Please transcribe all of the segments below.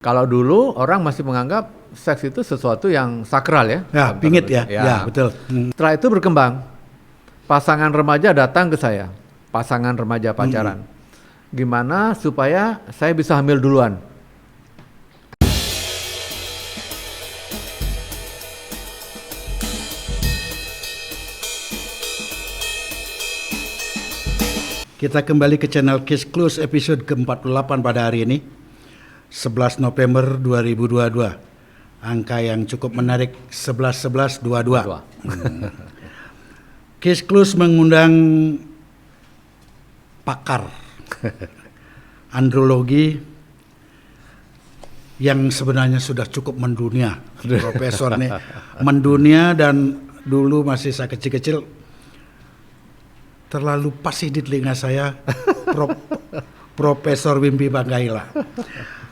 Kalau dulu orang masih menganggap seks itu sesuatu yang sakral ya. Ya, pingit ya. Ya, betul. Setelah itu berkembang, pasangan remaja datang ke saya, pasangan remaja pacaran. Gimana supaya saya bisa hamil duluan? Kita kembali ke channel Case Close episode ke-48 pada hari ini, 11 November 2022. Angka yang cukup menarik, 11-11-22. Case Close mengundang pakar andrologi yang sebenarnya sudah cukup mendunia. Profesor nih mendunia, dan dulu masih saya kecil-kecil terlalu pasih di telinga saya Profesor Wimpi Panggaila.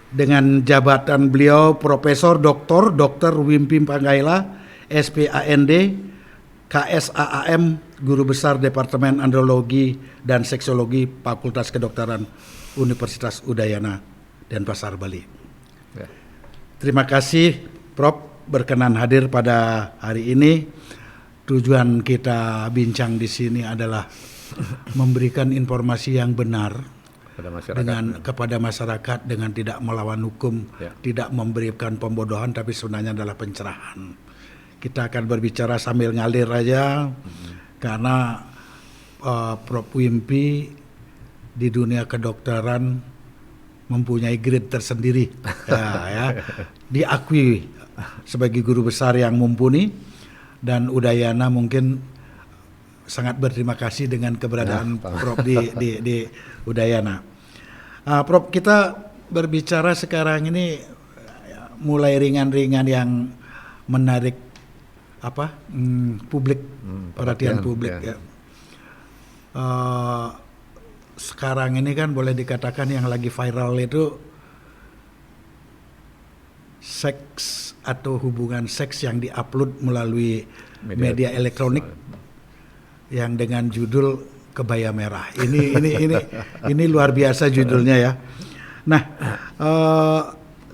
Dengan jabatan beliau Profesor Dr. Wimpi Panggaila, SPAND, KSAAM, Guru Besar Departemen Andrologi dan Seksologi Fakultas Kedokteran Universitas Udayana, Denpasar, Bali. Ya. Terima kasih Prof berkenan hadir pada hari ini. Tujuan kita bincang di sini adalah memberikan informasi yang benar kepada masyarakat dengan tidak melawan hukum, tidak memberikan pembodohan, tapi sebenarnya adalah pencerahan. Kita akan berbicara sambil ngalir aja, karena Prof Wimpi di dunia kedokteran mempunyai grade tersendiri, diakui sebagai guru besar yang mumpuni, dan Udayana mungkin sangat berterima kasih dengan keberadaan Prof di Udayana. Prof, kita berbicara sekarang ini mulai ringan-ringan yang menarik publik, perhatian publik. Ya. Sekarang ini kan boleh dikatakan yang lagi viral itu seks atau hubungan seks yang diupload melalui media elektronik yang dengan judul Kebaya Merah. Ini luar biasa judulnya ya. Nah,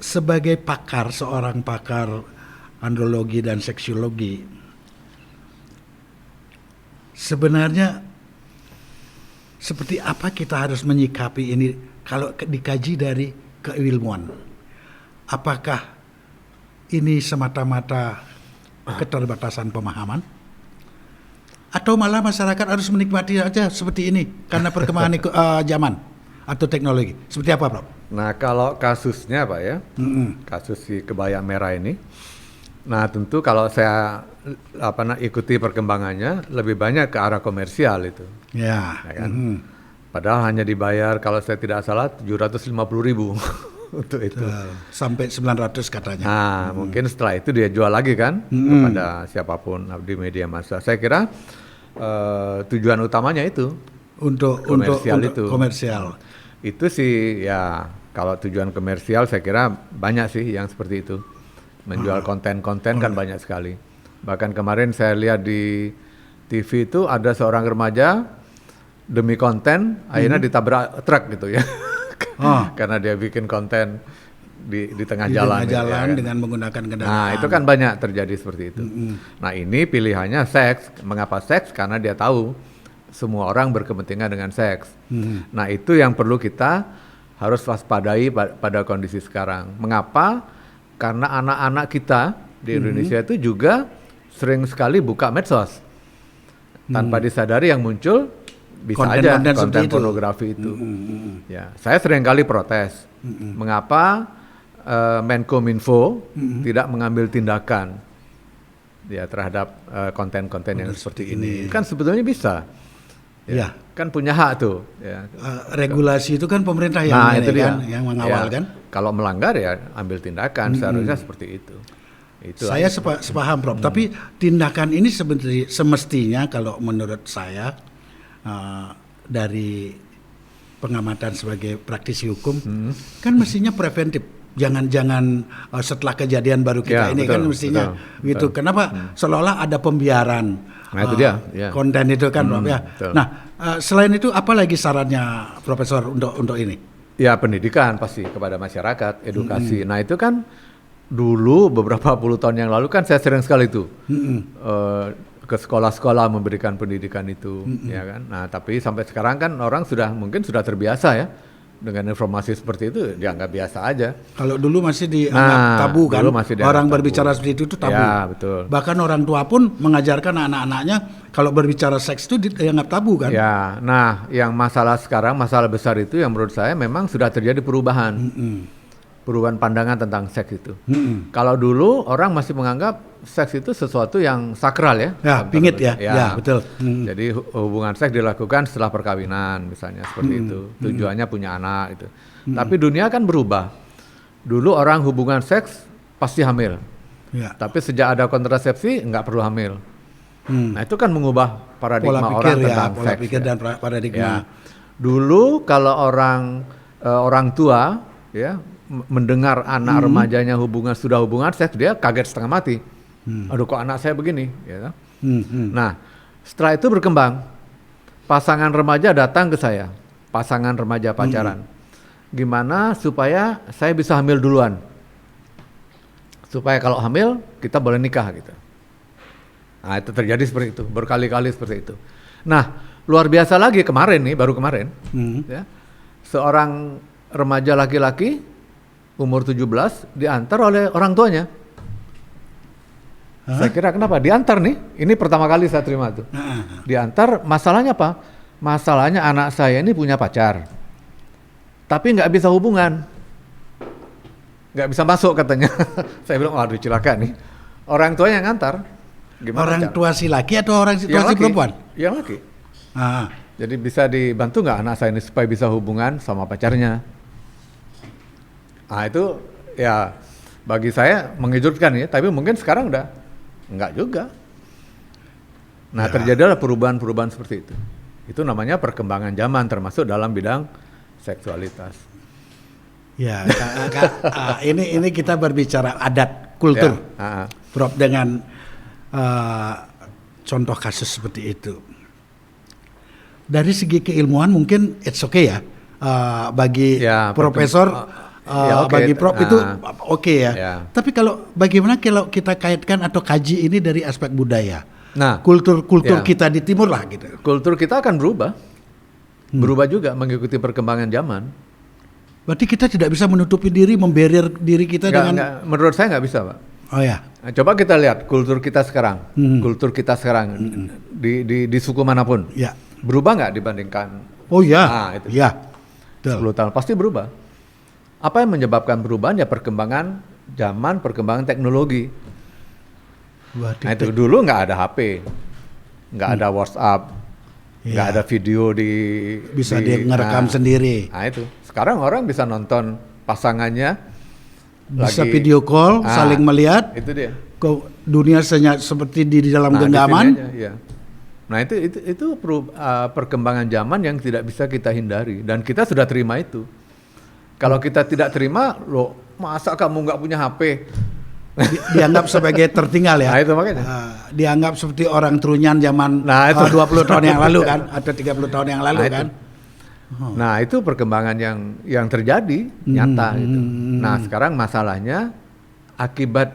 sebagai seorang pakar andrologi dan seksiologi, sebenarnya seperti apa kita harus menyikapi ini kalau dikaji dari keilmuan? Apakah ini semata-mata keterbatasan pemahaman? Atau malah masyarakat harus menikmati aja seperti ini karena perkembangan zaman atau teknologi? Seperti apa, Prof? Nah, kalau kasusnya Pak ya, kasus si Kebaya Merah ini, nah tentu kalau saya ikuti perkembangannya lebih banyak ke arah komersial itu. Ya kan? Padahal hanya dibayar kalau saya tidak salah 750.000 untuk itu. Sampai 900 katanya. Nah, mungkin setelah itu dia jual lagi kan kepada siapapun di media massa. Saya kira tujuan utamanya itu untuk komersial. Itu sih ya, kalau tujuan komersial saya kira banyak sih yang seperti itu. Menjual konten-konten kan banyak sekali. Bahkan kemarin saya lihat di TV itu ada seorang remaja demi konten akhirnya ditabrak truk gitu ya. Karena dia bikin konten di tengah jalan dengan menggunakan kendaraan. Nah, itu kan banyak terjadi seperti itu. Nah, ini pilihannya seks. Mengapa seks? Karena dia tahu semua orang berkepentingan dengan seks. Nah, itu yang perlu kita harus waspadai pada kondisi sekarang. Mengapa? Karena anak-anak kita di Indonesia itu juga sering sekali buka medsos. Tanpa disadari yang muncul bisa konten pornografi itu. Ya, saya sering kali protes. Mengapa Menkominfo tidak mengambil tindakan ya terhadap konten-konten yang seperti ini? Kan sebetulnya bisa. Ya. Kan punya hak tuh. Ya. Regulasi itu kan pemerintah yang mengawal kan. Kalau melanggar ya ambil tindakan, seharusnya seperti itu. Saya sepaham, Prof. Tapi tindakan ini semestinya kalau menurut saya dari pengamatan sebagai praktisi hukum kan mestinya preventif. Jangan setelah kejadian baru kita kan mestinya gitu. Kenapa seolah-olah ada pembiaran konten itu kan, Prof ya. Nah, selain itu apa lagi sarannya Profesor untuk ini? Ya pendidikan pasti kepada masyarakat, edukasi. Nah itu kan dulu beberapa puluh tahun yang lalu kan saya sering sekali itu ke sekolah-sekolah memberikan pendidikan itu, ya kan. Nah tapi sampai sekarang kan orang mungkin sudah terbiasa ya dengan informasi seperti itu, dianggap biasa aja. Kalau dulu masih dianggap tabu kan, dulu masih dianggap orang tabu. berbicara seperti itu tabu. Ya betul. Bahkan orang tua pun mengajarkan anak-anaknya kalau berbicara seks itu dianggap tabu kan. Ya, nah yang masalah sekarang, masalah besar itu yang menurut saya memang sudah terjadi perubahan. Perubahan pandangan tentang seks itu. Kalau dulu orang masih menganggap seks itu sesuatu yang sakral ya. Ya, pingit ya. Ya, betul. Jadi hubungan seks dilakukan setelah perkawinan misalnya seperti itu. Tujuannya punya anak itu. Tapi dunia kan berubah. Dulu orang hubungan seks pasti hamil. Ya. Tapi sejak ada kontrasepsi nggak perlu hamil. Nah itu kan mengubah paradigma Pola orang pikir tentang pola seks. pikir dan paradigma. Ya. Dulu kalau orang tua ya mendengar anak remajanya sudah hubungan seks, dia kaget setengah mati. Aduh kok anak saya begini, ya. Nah setelah itu berkembang, pasangan remaja datang ke saya, pasangan remaja pacaran. Gimana supaya saya bisa hamil duluan? Supaya kalau hamil kita boleh nikah gitu. Nah itu terjadi seperti itu, berkali-kali seperti itu. Nah luar biasa lagi kemarin nih, baru kemarin, ya, seorang remaja laki-laki umur 17 diantar oleh orang tuanya. Saya kira kenapa? Diantar nih, ini pertama kali saya terima tuh. Diantar, masalahnya apa? Masalahnya anak saya ini punya pacar, tapi nggak bisa hubungan, nggak bisa masuk katanya. Saya bilang, waduh celaka nih. Orang tuanya yang ngantar. Gimana Orang cara? tua si laki atau orang tua si perempuan? Yang laki. Ah. Jadi bisa dibantu nggak anak saya ini supaya bisa hubungan sama pacarnya? Nah itu ya bagi saya mengejutkan ya, tapi mungkin sekarang udah enggak juga. Nah terjadilah perubahan-perubahan seperti itu. Itu namanya perkembangan zaman termasuk dalam bidang seksualitas. Ya, ini kita berbicara adat kultur, Ya, Prof, dengan contoh kasus seperti itu. Dari segi keilmuan mungkin it's okay ya, bagi ya, profesor. ya, okay. Bagi Prof itu oke ya. Ya. Tapi bagaimana kalau kita kaitkan atau kaji ini dari aspek budaya, Nah, kultur ya. kita di timur lah gitu. Kultur kita akan berubah juga mengikuti perkembangan zaman. Berarti kita tidak bisa menutupi diri, membarrier diri kita dengan. Menurut saya nggak bisa, Pak. Oh ya. Nah, coba kita lihat kultur kita sekarang, di suku manapun, Ya. berubah nggak dibandingkan? Oh ya. Nah, itu. Ya. 10 tahun pasti berubah. Apa yang menyebabkan perubahan? Ya perkembangan zaman, perkembangan teknologi. Berarti Nah itu dulu nggak ada HP, nggak ada WhatsApp, nggak Ya. ada video bisa dia ngerekam sendiri. Nah itu. Sekarang orang bisa nonton pasangannya, Bisa lagi, video call, saling melihat. Itu dia. Kok dunia seperti di dalam Nah, genggaman. di sini aja, ya. Nah itu perkembangan zaman yang tidak bisa kita hindari dan kita sudah terima itu. Kalau kita tidak terima, loh masa kamu nggak punya HP? Dianggap sebagai tertinggal ya. Nah itu makanya. Dianggap seperti orang trunyan zaman Nah, itu. 20 tahun yang lalu kan, atau 30 tahun yang lalu kan. Nah itu perkembangan yang terjadi nyata gitu. Nah sekarang masalahnya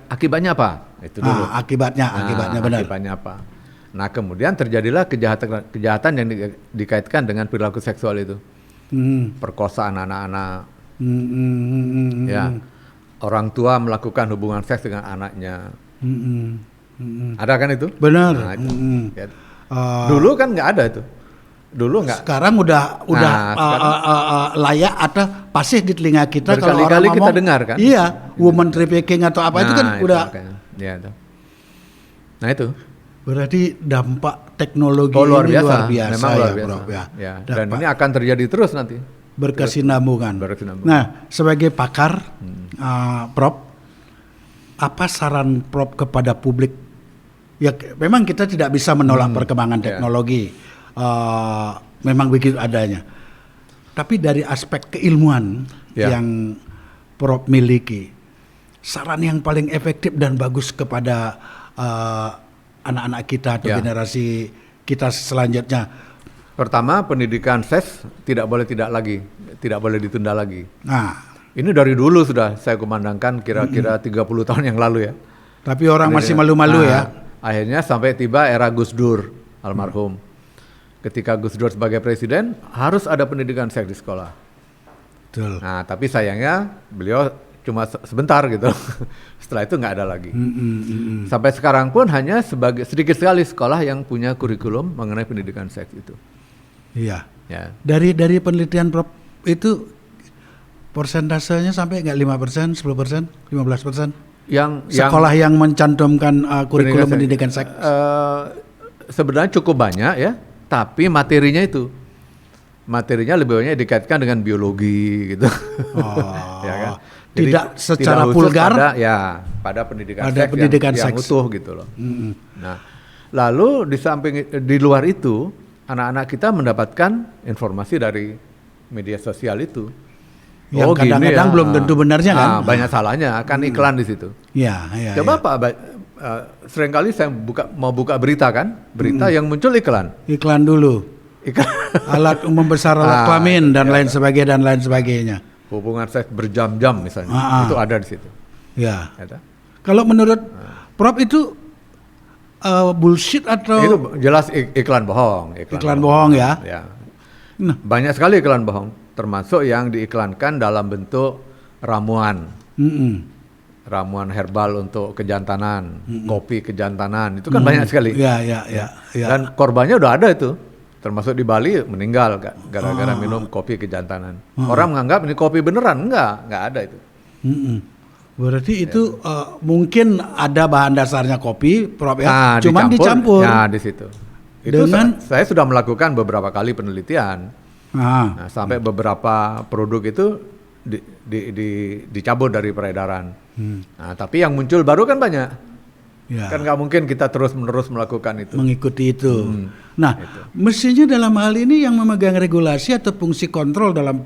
akibatnya apa? Itu dulu. Akibatnya benar. Akibatnya apa? Nah kemudian terjadilah kejahatan yang dikaitkan dengan perilaku seksual itu, perkosaan anak-anak. Ya, orang tua melakukan hubungan seks dengan anaknya. Ada kan itu? Benar. Nah, itu. Ya. Dulu kan nggak ada itu. Dulu nggak. Sekarang udah layak atau pasif di telinga kita kalau orang Berkali-kali ngomong. kita dengar kan? Iya, woman trafficking atau apa itu kan udah. Ya, itu. Nah itu. Berarti dampak teknologi Luar ini biasa. luar biasa. Memang luar ya, biasa. Prof, ya. Ya. Dan ini akan terjadi terus nanti. Berkesinambungan. Berkesinambungan. Nah, sebagai pakar, Prof, apa saran Prof kepada publik? Ya, memang kita tidak bisa menolak perkembangan teknologi. Memang begitu adanya. Tapi dari aspek keilmuan yang Prof miliki, saran yang paling efektif dan bagus kepada anak-anak kita atau generasi kita selanjutnya Pertama, pendidikan seks tidak boleh ditunda lagi. Nah, Ini dari dulu sudah saya kumandangkan kira-kira 30 tahun yang lalu ya. tapi orang masih malu-malu ya. Akhirnya sampai tiba era Gus Dur almarhum. Ketika Gus Dur sebagai presiden harus ada pendidikan seks di sekolah. Betul. Nah, tapi sayangnya beliau cuma sebentar gitu. Setelah itu nggak ada lagi. Sampai sekarang pun hanya sedikit sekali sekolah yang punya kurikulum mengenai pendidikan seks itu. Iya. Ya. Dari penelitian Prof itu persentasenya sampai nggak 5%, 10%, 15%? Sekolah yang mencantumkan kurikulum pendidikan seks. Sebenarnya cukup banyak ya, tapi materinya lebih banyak dikaitkan dengan biologi gitu. Ya kan? Jadi, tidak secara tidak vulgar pada pendidikan pada seks pendidikan yang seks. utuh gitu loh. Nah, lalu di luar itu anak-anak kita mendapatkan informasi dari media sosial itu. Yang kadang-kadang belum tentu benarnya kan. Banyak salahnya, kan iklan di situ. Ya. Coba Pak, seringkali saya mau buka berita kan, berita yang muncul iklan. Iklan dulu. Alat membesar alat kelamin dan lain sebagainya. Hubungan seks berjam-jam misalnya, itu ada di situ. Ya. Kalau menurut Prof itu bullshit atau itu jelas iklan bohong. Iklan bohong ya. Nah, banyak sekali iklan bohong, termasuk yang diiklankan dalam bentuk ramuan. Ramuan herbal untuk kejantanan, kopi kejantanan, itu kan banyak sekali. Ya. Dan korbannya udah ada itu. Termasuk di Bali meninggal gara-gara minum kopi kejantanan. Orang menganggap ini kopi beneran, enggak ada itu. Berarti itu mungkin ada bahan dasarnya kopi, Prof ya. Cuman dicampur. Ya, di situ. Itu saya sudah melakukan beberapa kali penelitian. Nah, sampai beberapa produk itu dicabut dari peredaran. Nah, tapi yang muncul baru kan banyak. Ya. Kan nggak mungkin kita terus-menerus melakukan itu. Mengikuti itu. Nah, mestinya dalam hal ini yang memegang regulasi atau fungsi kontrol dalam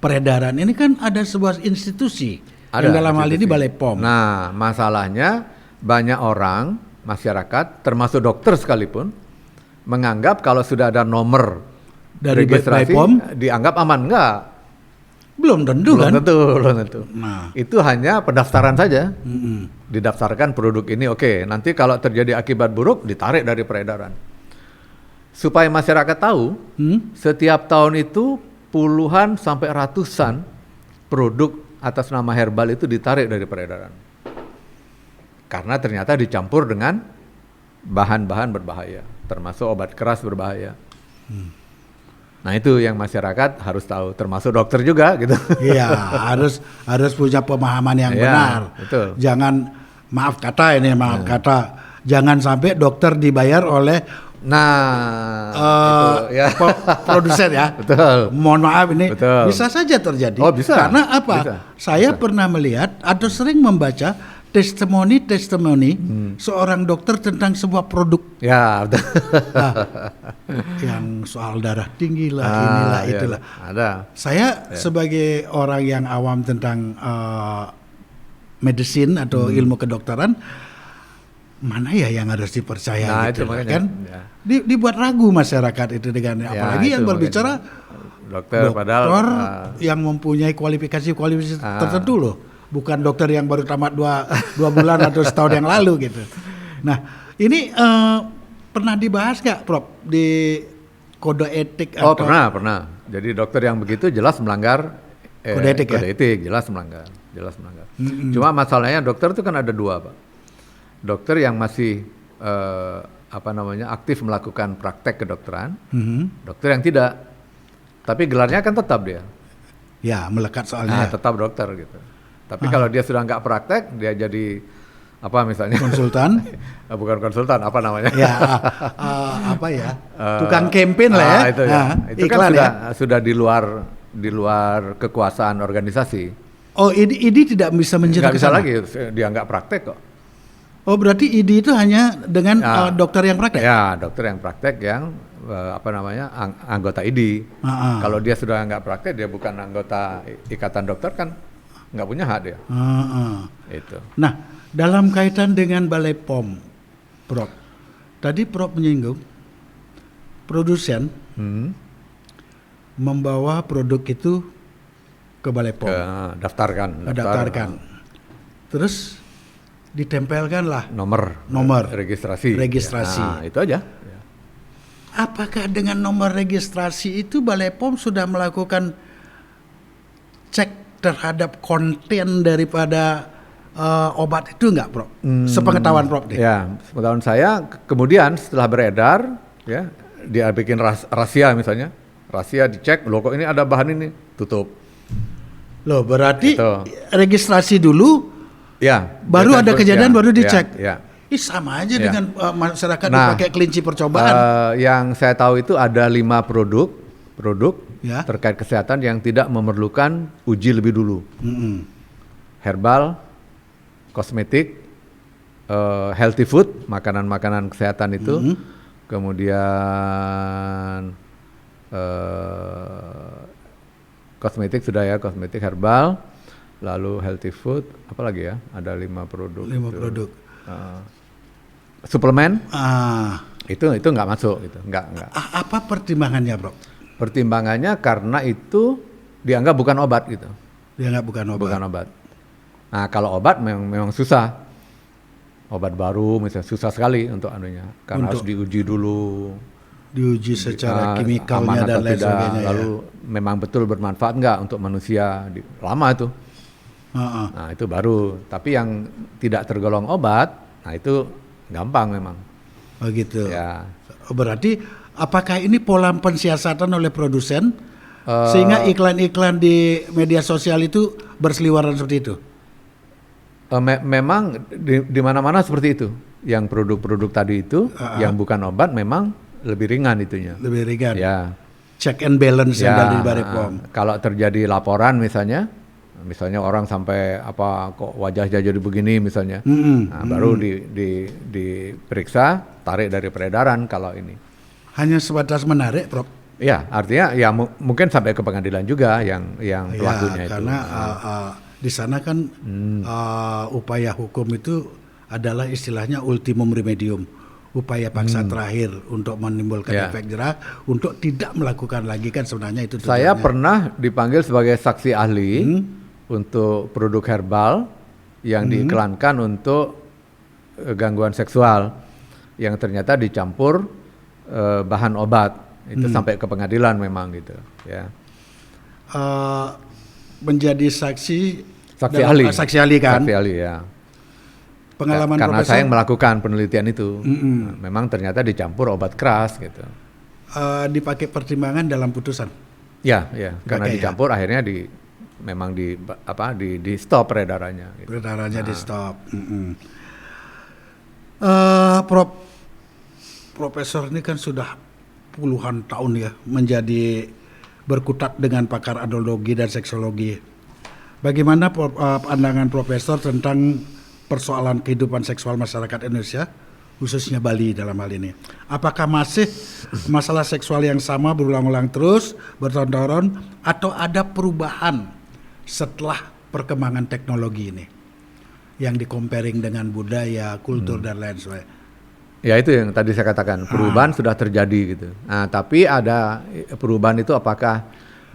peredaran ini kan ada sebuah institusi. Yang dalam hal ini Balai POM. Nah, masalahnya banyak orang, masyarakat, termasuk dokter sekalipun, menganggap kalau sudah ada nomor dari registrasi POM dianggap aman. Enggak. Belum tentu. Nah, itu hanya pendaftaran saja. Didaftarkan produk ini, oke. Nanti kalau terjadi akibat buruk, ditarik dari peredaran. Supaya masyarakat tahu, setiap tahun itu puluhan sampai ratusan produk atas nama herbal itu ditarik dari peredaran. Karena ternyata dicampur dengan bahan-bahan berbahaya, termasuk obat keras berbahaya. Nah, itu yang masyarakat harus tahu, termasuk dokter juga gitu. Iya, harus punya pemahaman yang benar. Betul. Jangan jangan sampai dokter dibayar oleh produsen ya. Betul. Mohon maaf ini bisa saja terjadi. Oh, bisa. Karena apa? Saya pernah melihat atau sering membaca testimoni seorang dokter tentang sebuah produk. Ya, betul. Yang soal darah tinggi lah, inilah itulah. Ada. Saya sebagai orang yang awam tentang medicine atau ilmu kedokteran, mana ya yang harus dipercaya gitu, kan? Ya. Dibuat ragu masyarakat itu dengan apalagi yang berbicara dokter padahal yang mempunyai kualifikasi tertentu loh. Bukan dokter yang baru tamat 2 bulan atau setahun yang lalu gitu. Nah, ini pernah dibahas nggak, Prof, di kode etik? Pernah. Jadi dokter yang begitu jelas melanggar kode etik, jelas melanggar. Cuma masalahnya dokter itu kan ada dua, Pak. Dokter yang masih aktif melakukan praktek kedokteran, dokter yang tidak. Tapi gelarnya kan tetap dia. Ya, melekat soalnya. Tetap dokter gitu. Tapi kalau dia sudah nggak praktek, dia jadi misalnya konsultan? Bukan konsultan, apa namanya? Ya, tukang campaign lah ya. Itu ya. Itu iklan kan sudah di luar kekuasaan organisasi. Oh, ID tidak bisa menjerat. Nggak bisa lagi, dia nggak praktek kok. Oh, berarti ID itu hanya dengan dokter yang praktek? Ya, dokter yang praktek yang anggota ID. Kalau dia sudah nggak praktek, dia bukan anggota ikatan dokter kan nggak punya hak dia. Itu. Nah, dalam kaitan dengan Balai POM, Prof, tadi Prof menyinggung produsen Hmm. membawa produk itu ke Balai POM, Daftarkan. terus ditempelkan lah Nomor registrasi. Registrasi. Nah, itu aja. Ya. Apakah dengan nomor registrasi itu Balai POM sudah melakukan cek terhadap konten daripada obat itu enggak, Prof? Sepengetahuan Prof deh. Ya, sepengetahuan saya, kemudian setelah beredar, ya, dia bikin rahasia misalnya, rahasia dicek, loh kok ini ada bahan ini, tutup. Loh, berarti Gitu. registrasi dulu, Ya. baru ada kejadian, baru Ya, dicek. ya. Ih, sama aja Ya. dengan masyarakat Nah, dipakai kelinci percobaan. Yang saya tahu itu ada 5 produk Ya. terkait kesehatan yang tidak memerlukan uji lebih dulu. Herbal, kosmetik, healthy food, makanan-makanan kesehatan itu, kemudian kosmetik sudah ya, kosmetik, herbal, lalu healthy food, apa lagi ya? Ada 5 produk. 5 itu. produk. Suplemen Ah, itu nggak masuk, itu nggak. apa pertimbangannya, Bro? Pertimbangannya karena itu dianggap bukan obat gitu. Dia nggak bukan obat. Bukan obat. Nah, kalau obat memang susah. Obat baru misalnya susah sekali untuk anunya, karena harus diuji dulu. Diuji secara aman kimikalnya dan atau lain tidak, sebagainya. lalu memang betul bermanfaat nggak untuk manusia, lama itu. Ya. Nah, itu baru. Tapi yang tidak tergolong obat, nah itu gampang memang. Oh gitu. Ya. Berarti apakah ini pola pensiasatan oleh produsen sehingga iklan-iklan di media sosial itu berseliweran seperti itu? Memang di mana-mana seperti itu. Yang produk-produk tadi itu yang bukan obat memang lebih ringan itunya. Lebih ringan. Ya. Check and balance yang Ya, dari Balai POM. kalau terjadi laporan misalnya orang sampai apa kok wajahnya jadi begini misalnya, nah, baru diperiksa, tarik dari peredaran kalau ini. Hanya sebatas menarik, Prof. Ya, artinya ya mungkin sampai ke pengadilan juga yang pelakunya itu. Karena di sana kan upaya hukum itu adalah istilahnya ultimum remedium, upaya paksa terakhir untuk menimbulkan efek jerah untuk tidak melakukan lagi kan sebenarnya itu tujuannya. Saya pernah dipanggil sebagai saksi ahli untuk produk herbal yang diiklankan untuk gangguan seksual yang ternyata dicampur bahan obat. Itu sampai ke pengadilan memang gitu ya. Menjadi saksi ahli. Saksi ahli kan? Saksi ahli ya. Pengalaman Karena Profesor, saya yang melakukan penelitian itu. Nah, memang ternyata dicampur obat keras gitu. dipakai pertimbangan dalam putusan. Ya, karena Pakai, dicampur akhirnya memang di stop peredarannya gitu. Peredarannya di stop. Profesor ini kan sudah puluhan tahun ya menjadi berkutat dengan pakar andrologi dan seksologi. Bagaimana pandangan Profesor tentang persoalan kehidupan seksual masyarakat Indonesia, khususnya Bali dalam hal ini? Apakah masih masalah seksual yang sama berulang-ulang terus, bertahun-tahun, atau ada perubahan setelah perkembangan teknologi ini yang di-comparing dengan budaya, kultur, dan lain sebagainya? Ya itu yang tadi saya katakan, perubahan sudah terjadi gitu. Nah, tapi ada perubahan itu apakah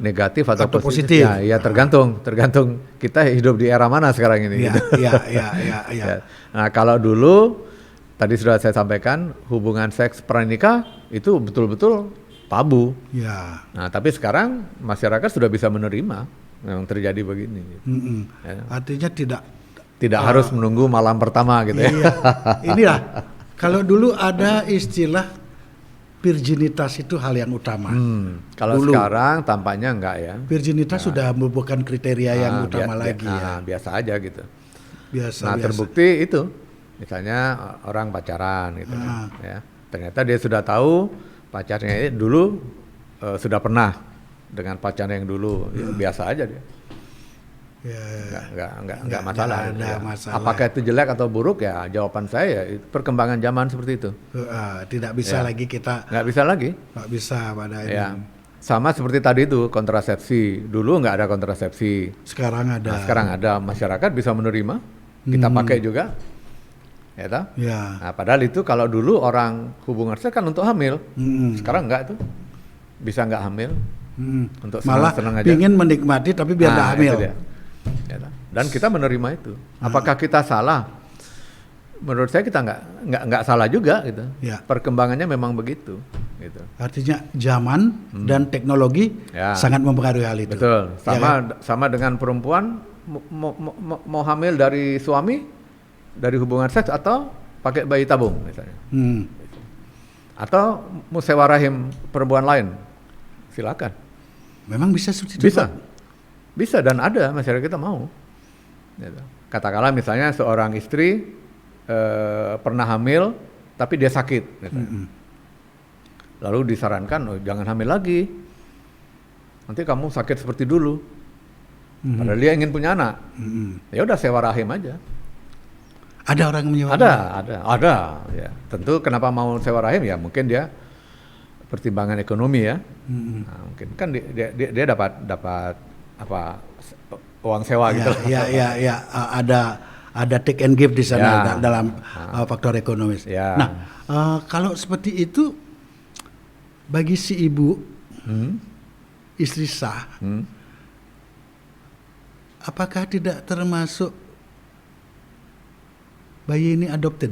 negatif atau positif? Ya tergantung kita hidup di era mana sekarang ini. Ya. Nah, kalau dulu tadi sudah saya sampaikan hubungan seks pranikah itu betul-betul tabu. Ya. Nah, tapi sekarang masyarakat sudah bisa menerima memang terjadi begini. Gitu. Ya. Artinya tidak harus menunggu malam pertama gitu ya. Iya. Inilah kalau dulu ada istilah virginitas itu hal yang utama. Kalau dulu, sekarang tampaknya enggak ya. Virginitas sudah bukan kriteria yang utama lagi ya. Biasa aja gitu. Biasa. Terbukti itu, misalnya orang pacaran gitu kan, ya. Ternyata dia sudah tahu pacarnya ini dulu sudah pernah dengan pacarnya yang dulu, ya, biasa aja dia. Enggak masalah. Masalah. Apakah itu jelek atau buruk ya? Jawaban saya perkembangan zaman seperti itu. Tidak bisa lagi kita. Nggak bisa lagi. Nggak bisa pada ini. Ya. Sama seperti tadi itu kontrasepsi. Dulu nggak ada kontrasepsi. Sekarang ada. Nah, sekarang ada, masyarakat bisa menerima. Kita pakai juga. ya toh? Ya. Nah, padahal itu kalau dulu orang hubungan seks kan untuk hamil, sekarang enggak tuh, bisa enggak hamil, untuk Malah senang-senang aja. pingin menikmati tapi biar nggak hamil. Itu dia. Ya toh? Dan kita menerima itu. Apakah kita salah? Menurut saya kita nggak salah juga gitu. Ya. Perkembangannya memang begitu. Gitu. Artinya zaman dan teknologi Ya. sangat mempengaruhi hal itu. Betul. Ya kan? Sama dengan perempuan mau hamil dari suami, dari hubungan seks atau pakai bayi tabung misalnya. Atau mau sewa rahim perempuan lain, silakan. Memang bisa substitusi. Bisa dan ada masyarakat kita mau. Gitu. Katakanlah misalnya seorang istri pernah hamil tapi dia sakit, lalu disarankan jangan hamil lagi, nanti kamu sakit seperti dulu. Padahal dia ingin punya anak, ya udah sewa rahim aja. Ada orang yang menyewa? Ada. Ya. Tentu kenapa mau sewa rahim ya mungkin dia pertimbangan ekonomi ya. Nah, mungkin kan dia dapat apa uang sewa gitu. Ya. Ada take and give di sana dalam faktor ekonomis. Ya. Nah, kalau seperti itu bagi si ibu, istri sah, apakah tidak termasuk bayi ini adopted?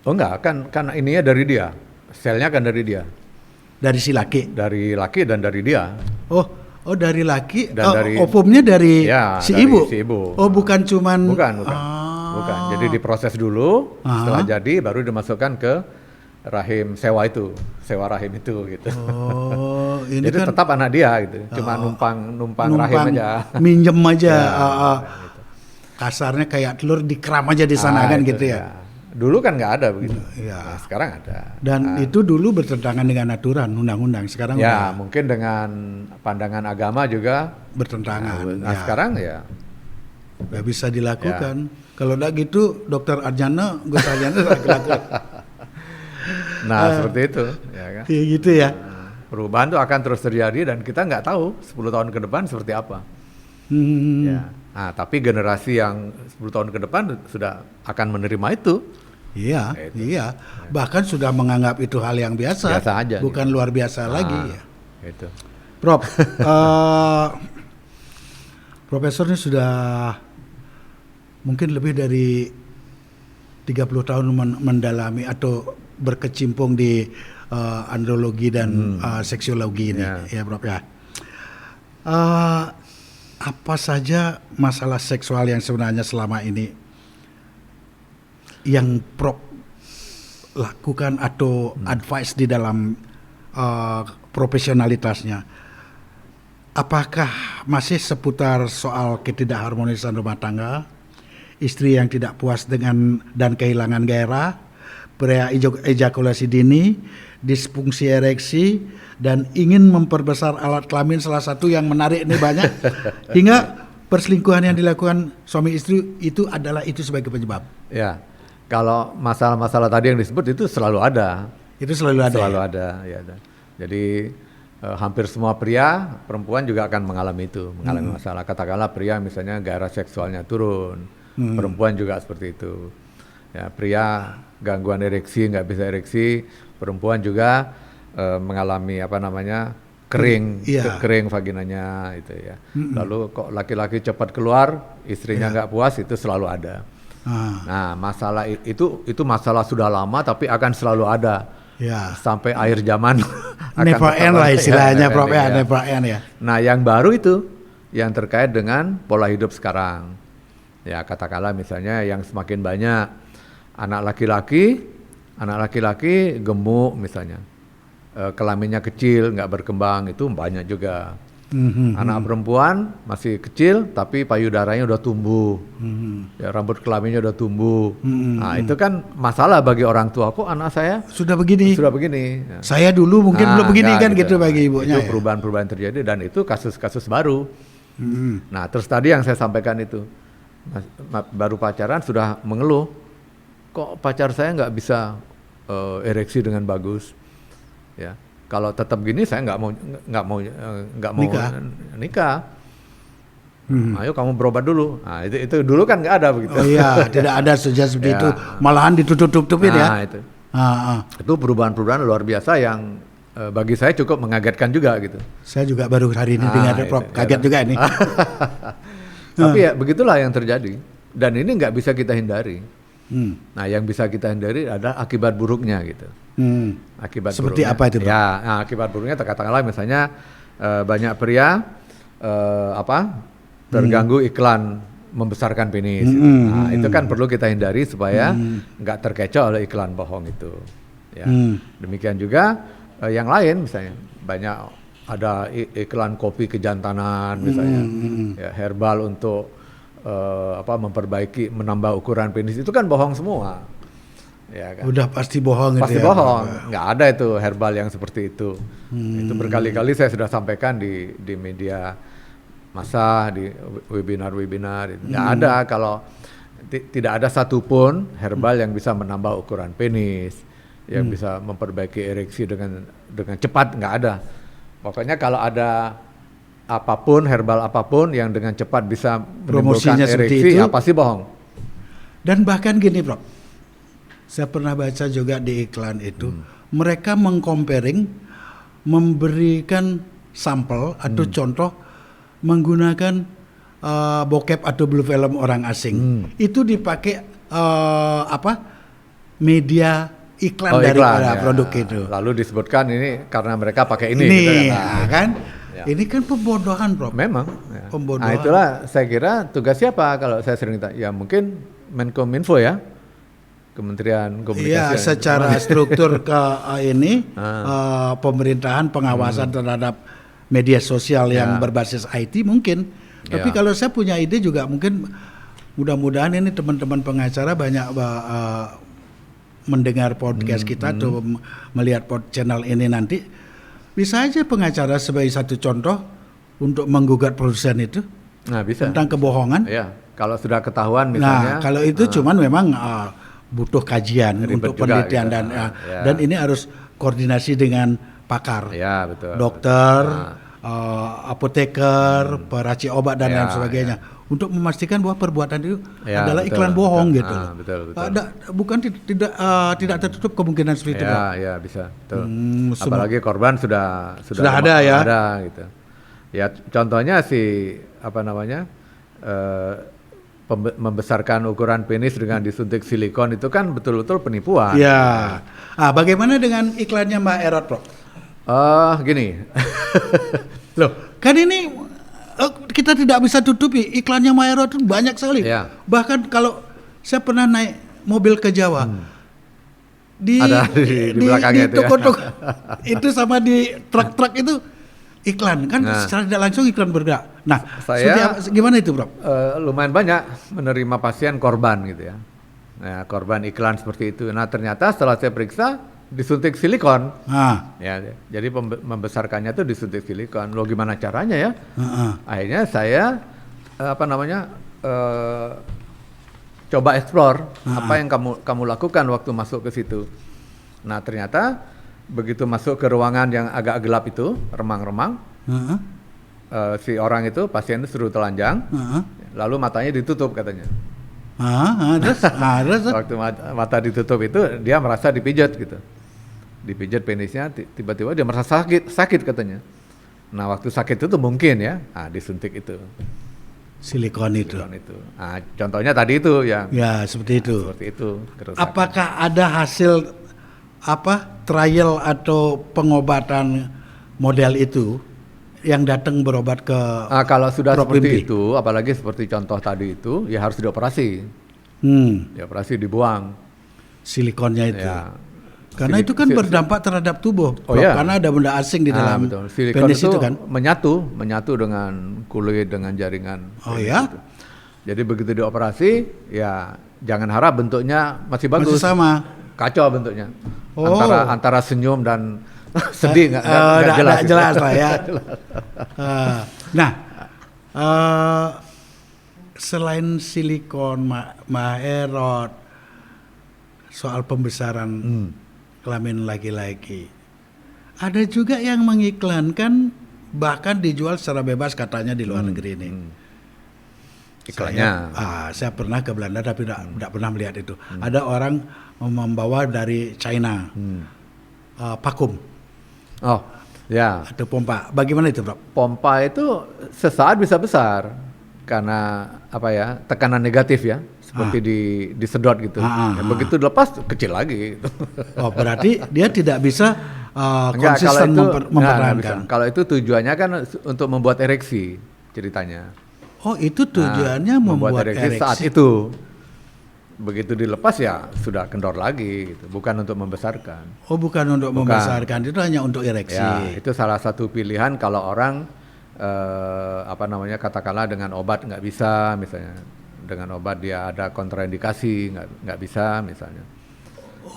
Oh enggak, kan ininya dari dia, selnya kan dari dia, Dari si laki? dari laki dan dari dia. Oh dari laki, Dan dari- ovumnya dari Ya, si dari ibu? si ibu. Oh bukan cuman... Bukan. Jadi diproses dulu, setelah jadi baru dimasukkan ke rahim sewa rahim itu gitu. Oh, ini Jadi kan tetap anak dia gitu, cuma numpang rahim aja. minjem aja. Ya, gitu. Kasarnya kayak telur dikeram aja di sana kan itu gitu ya. Dulu kan nggak ada begitu. Ya. Nah, sekarang ada. Dan itu dulu bertentangan dengan aturan undang-undang. Sekarang Ya, udah mungkin dengan pandangan agama juga. bertentangan. Nah, Ya. sekarang ya Nggak bisa dilakukan. Kalau enggak gitu, Dokter Arjana, Gus Arjana lakukan. seperti itu, ya kan. Kayak gitu ya. Perubahan itu akan terus terjadi dan kita nggak tahu 10 tahun ke depan seperti apa. Ya. Nah, tapi generasi yang 10 tahun ke depan sudah akan menerima itu. Iya, Itu. iya. Bahkan sudah menganggap itu hal yang biasa. Biasa aja, bukan gitu. luar biasa lagi. Ya. Itu. Prof, Profesor ini sudah mungkin lebih dari 30 tahun mendalami atau berkecimpung di andrologi dan seksiologi ini, ya Prof ya. Apa saja masalah seksual yang sebenarnya selama ini yang Prof lakukan atau advice di dalam profesionalitasnya? Apakah masih seputar soal ketidakharmonisan rumah tangga, istri yang tidak puas dengan dan kehilangan gairah, pria ejakulasi dini, disfungsi ereksi, dan ingin memperbesar alat kelamin, salah satu yang menarik ini banyak, hingga perselingkuhan yang dilakukan suami istri itu adalah itu sebagai penyebab. Ya, kalau masalah-masalah tadi yang disebut itu selalu ada. Itu selalu ada. Selalu ya? ada, ya ada. Jadi hampir semua pria, perempuan juga akan mengalami itu, mengalami masalah. Katakanlah pria misalnya gairah seksualnya turun, perempuan juga seperti itu. Ya, pria gangguan ereksi, nggak bisa ereksi, perempuan juga mengalami kering, kering vaginanya itu ya. Lalu kok laki-laki cepat keluar, istrinya nggak puas, itu selalu ada. Nah, masalah itu masalah sudah lama tapi akan selalu ada. Ya. Sampai akhir zaman Never end lah istilahnya, Prof ya, ya. never end ya. Nah, yang baru itu yang terkait dengan pola hidup sekarang. Ya, katakanlah misalnya yang semakin banyak anak laki-laki gemuk misalnya, kelaminnya kecil, nggak berkembang, itu banyak juga. Anak perempuan masih kecil tapi payudaranya udah tumbuh, ya, rambut kelaminnya udah tumbuh. Nah, itu kan masalah bagi orang tua, kok anak saya Sudah begini. Ya. Saya dulu mungkin belum begini enggak, kan gitu bagi ibunya. Itu perubahan-perubahan terjadi dan itu kasus-kasus baru. Nah, terus tadi yang saya sampaikan itu, baru pacaran sudah mengeluh, kok pacar saya nggak bisa ereksi dengan bagus, ya. Kalau tetap gini saya nggak mau nikah. Ayo kamu berobat dulu. Nah, itu dulu kan nggak ada begitu. Oh iya, tidak ada seperti Ya. itu. Malahan ditutup-tutupin ya. Nah, itu. Itu perubahan-perubahan luar biasa yang bagi saya cukup mengagetkan juga gitu. Saya juga baru hari ini dengar itu, Prof. Kaget juga ini. Tapi ya begitulah yang terjadi. Dan ini nggak bisa kita hindari. Nah, yang bisa kita hindari adalah akibat buruknya gitu. Akibat Seperti buruknya. apa itu, Prof? Ya, nah, akibat buruknya katakanlah misalnya banyak pria terganggu iklan membesarkan penis. Nah, itu kan perlu kita hindari supaya nggak terkecoh oleh iklan bohong itu. Ya. Demikian juga yang lain misalnya banyak ada iklan kopi kejantanan misalnya, ya, herbal untuk menambah ukuran penis, itu kan bohong semua. Ya kan? Udah pasti bohong Pasti itu ya. bohong, nggak ada itu herbal yang seperti itu. Itu berkali-kali saya sudah sampaikan di media massa, di webinar, nggak ada kalau tidak ada satupun herbal yang bisa menambah ukuran penis, yang bisa memperbaiki ereksi dengan cepat, nggak ada. Pokoknya kalau ada apapun, herbal apapun yang dengan cepat bisa menimbulkan Promosinya seperti ereksi, itu. ya pasti bohong. Dan bahkan gini, Prof. Saya pernah baca juga di iklan itu, mereka mengcomparing, memberikan sampel atau contoh menggunakan bokep atau blue film orang asing. Itu dipakai media iklan daripada ya. produk itu. Lalu disebutkan ini karena mereka pakai ini. Ini gitu kan. ya kan? Ya. Ini kan pembodohan, Prof. Memang. Ya. Pembodohan. Nah, itulah saya kira tugas siapa kalau saya sering tanya. Ya mungkin Menkominfo ya, Kementerian Komunikasi. Iya, secara struktur ke pemerintahan pengawasan terhadap media sosial yang berbasis IT mungkin. Tapi kalau saya punya ide juga mungkin mudah-mudahan ini teman-teman pengacara banyak mendengar podcast kita atau melihat channel ini nanti, bisa aja pengacara sebagai satu contoh untuk menggugat produsen itu. Nah, bisa. Tentang kebohongan. Ya, kalau sudah ketahuan misalnya. Nah, kalau itu cuman memang butuh kajian Ribet untuk juga, penelitian gitu. dan ini harus koordinasi dengan pakar, Ya, betul. dokter, apoteker, peracik obat dan lain sebagainya, untuk memastikan bahwa perbuatan itu adalah betul, iklan bohong betul. gitu. Betul. Bukan tidak tertutup kemungkinan seperti itu. Ya, bisa. Betul. Semua- Apalagi korban sudah ada ya. Ada gitu. Ya, contohnya membesarkan ukuran penis dengan disuntik silikon itu kan betul-betul penipuan. Ya. Bagaimana dengan iklannya Mbak Erot, Prof? Gini. Loh, kan ini kita tidak bisa tutupi iklannya Mbak Erot itu banyak sekali. Ya. Bahkan kalau saya pernah naik mobil ke Jawa, Ada di belakangnya itu ya. toko-toko itu sama di truk-truk itu iklan kan secara tidak langsung iklan bergerak. Nah, gimana itu, Bro? Lumayan banyak menerima pasien korban gitu ya. Nah, korban iklan seperti itu. Nah, ternyata setelah saya periksa disuntik silikon. Ya, jadi membesarkannya tuh disuntik silikon. Lo gimana caranya ya? Akhirnya saya coba explore apa yang kamu lakukan waktu masuk ke situ. Nah, ternyata begitu masuk ke ruangan yang agak gelap itu, remang-remang, si orang itu, pasien itu suruh telanjang, lalu matanya ditutup katanya. Terus? Waktu mata ditutup itu dia merasa dipijat gitu, dipijat penisnya, tiba-tiba dia merasa sakit katanya. Nah, waktu sakit itu mungkin ya, disuntik itu. Silikon itu. Nah, contohnya tadi itu yang. Ya, seperti itu. Seperti itu. Apakah ada hasil trial atau pengobatan model itu yang datang berobat ke kalau sudah Prof. seperti Wimpi? itu, apalagi seperti contoh tadi itu, ya harus dioperasi. Dioperasi, dibuang Silikonnya itu. ya. Karena itu kan berdampak terhadap tubuh, Prof. Karena ada benda asing di dalam betul. Silikon penis itu kan. menyatu dengan kulit, dengan jaringan. Oh ya? Gitu. Jadi begitu dioperasi, ya jangan harap bentuknya masih bagus. Masih sama. Kacau bentuknya. Oh. Antara senyum dan sedih nggak jelas. Jelas lah ya. Selain silikon, Erot, soal pembesaran kelamin laki-laki, ada juga yang mengiklankan bahkan dijual secara bebas katanya di luar negeri ini. iklannya. Saya pernah ke Belanda tapi tidak pernah melihat itu. Ada orang membawa dari China vakum Oh, ya. atau pompa. Bagaimana itu, Prof? Pompa itu sesaat bisa besar karena apa ya, tekanan negatif ya, seperti disedot gitu. Begitu dilepas kecil lagi. Gitu. Oh, berarti dia tidak bisa Enggak, konsisten kalau itu mempertahankan. Kalau itu tujuannya kan untuk membuat ereksi ceritanya. Oh, itu tujuannya membuat ereksi. Saat itu. Begitu dilepas ya sudah kendor lagi gitu, bukan untuk membesarkan. Oh, bukan untuk membesarkan, itu hanya untuk ereksi. Ya, itu salah satu pilihan kalau orang katakanlah dengan obat nggak bisa, misalnya dengan obat dia ada kontraindikasi nggak bisa misalnya.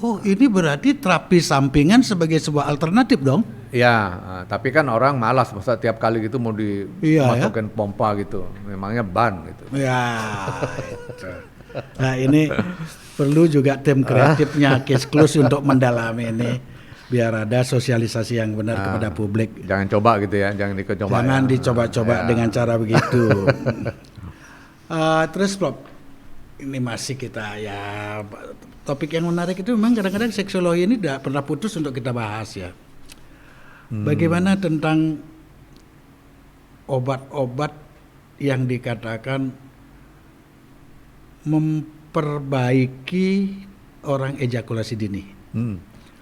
Oh, ini berarti terapi sampingan sebagai sebuah alternatif dong? Ya, tapi kan orang malas masa tiap kali gitu mau dimasukin pompa gitu, memangnya ban gitu. Ya. Itu. Nah, ini perlu juga tim kreatifnya Case Close untuk mendalami ini biar ada sosialisasi yang benar kepada publik. Jangan coba gitu ya, jangan dicoba. Jangan dicoba-coba dengan cara begitu. Terus Prof, ini masih kita ya topik yang menarik itu memang kadang-kadang seksologi ini tidak pernah putus untuk kita bahas ya. Bagaimana tentang obat-obat yang dikatakan memperbaiki orang ejakulasi dini?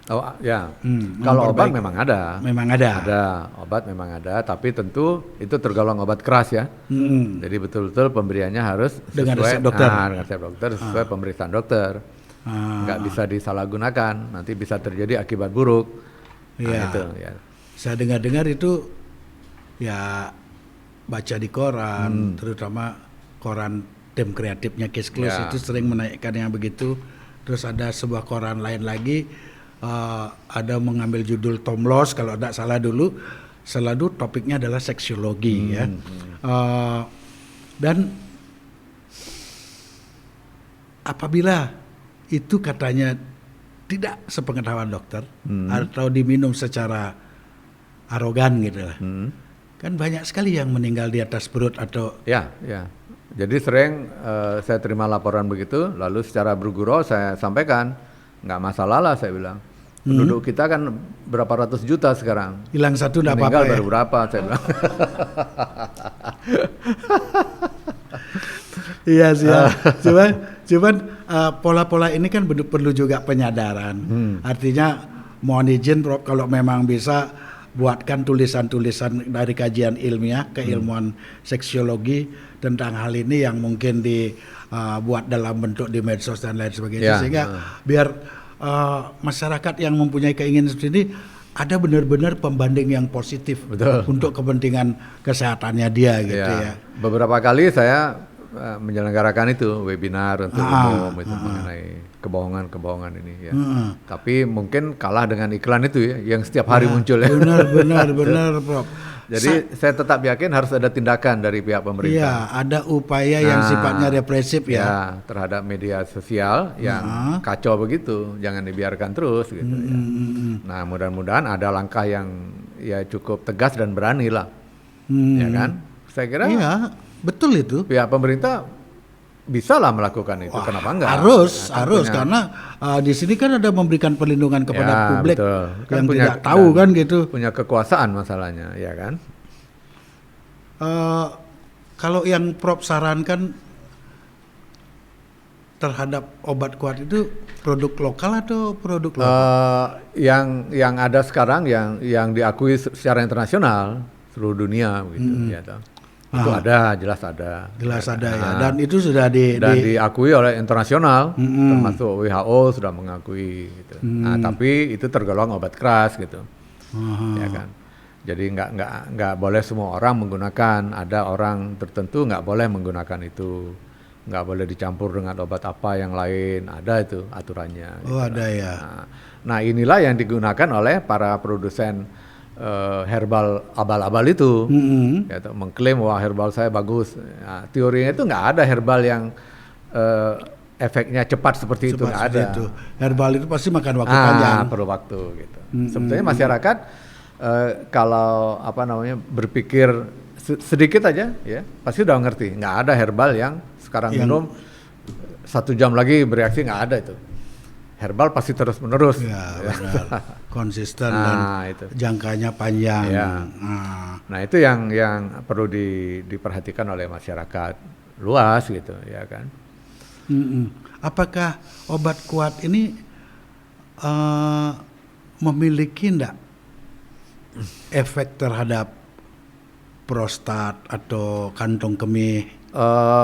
Oh ya, kalau obat memang ada. Memang ada. Ada, obat memang ada, tapi tentu itu tergolong obat keras ya. Jadi betul-betul pemberiannya harus dengan sesuai resep dokter. Dengan resep dokter, sesuai pemeriksaan dokter. Nggak bisa disalahgunakan, nanti bisa terjadi akibat buruk. Itu ya. Saya dengar-dengar itu ya baca di koran, terutama koran tim kreatifnya Case Close itu sering menaikkan yang begitu. Terus ada sebuah koran lain lagi, ada mengambil judul Tom Loss kalau tidak salah dulu, selalu topiknya adalah seksiologi ya. Dan apabila itu katanya tidak sepengetahuan dokter atau diminum secara arogan gitu lah, kan banyak sekali yang meninggal di atas perut atau ya. Jadi sering saya terima laporan begitu, lalu secara bergurau saya sampaikan, nggak masalah lah saya bilang. Penduduk kita kan berapa ratus juta sekarang. Hilang satu nggak apa-apa ya? Meninggal baru berapa saya bilang. Iya sih. Cuman pola-pola ini kan perlu juga penyadaran. Artinya mohon izin Prof, kalau memang bisa buatkan tulisan-tulisan dari kajian ilmiah keilmuan seksiologi tentang hal ini yang mungkin dibuat dalam bentuk di medsos dan lain sebagainya, sehingga biar masyarakat yang mempunyai keinginan seperti ini ada benar-benar pembanding yang positif. Betul. Untuk kepentingan kesehatannya dia gitu ya. Beberapa kali saya menyelenggarakan itu webinar untuk umum itu mengenai kebohongan ini ya. Tapi mungkin kalah dengan iklan itu ya yang setiap hari muncul ya. Benar Prof. Jadi saya tetap yakin harus ada tindakan dari pihak pemerintah. Iya, ada upaya yang sifatnya represif ya. Terhadap media sosial yang kacau begitu, jangan dibiarkan terus gitu ya. Nah, mudah-mudahan ada langkah yang ya cukup tegas dan berani lah. Ya kan? Saya kira iya, betul itu. Pihak pemerintah bisa lah melakukan itu. Kenapa enggak? Harus karena di sini kan ada memberikan perlindungan kepada publik yang punya, tidak tahu kan gitu. Punya kekuasaan masalahnya, ya kan? Kalau yang Prof sarankan terhadap obat kuat itu produk lokal atau produk luar? Yang ada sekarang yang diakui secara internasional seluruh dunia begitu ya. Itu ada, jelas ada ya. Dan itu sudah diakui oleh internasional, termasuk WHO sudah mengakui gitu. Nah, tapi itu tergolong obat keras gitu. Ya kan. Jadi nggak boleh semua orang menggunakan, ada orang tertentu nggak boleh menggunakan itu. Nggak boleh dicampur dengan obat apa yang lain, ada itu aturannya. Oh, gitu ada ya. Nah, inilah yang digunakan oleh para produsen herbal abal-abal itu, ya, mengklaim wah herbal saya bagus. Nah, teorinya itu nggak ada herbal yang efeknya cepat seperti itu, nggak ada. Itu. Herbal itu pasti makan waktu panjang. Perlu waktu gitu. Sebetulnya masyarakat kalau berpikir sedikit aja ya pasti udah ngerti. Nggak ada herbal yang sekarang minum 1 jam lagi bereaksi, nggak ada itu. Herbal pasti terus menerus. Ya, benar. Konsisten dan itu. jangkanya panjang. Ya. Nah itu yang perlu diperhatikan oleh masyarakat luas gitu ya kan. Apakah obat kuat ini memiliki enggak efek terhadap prostat atau kantong kemih?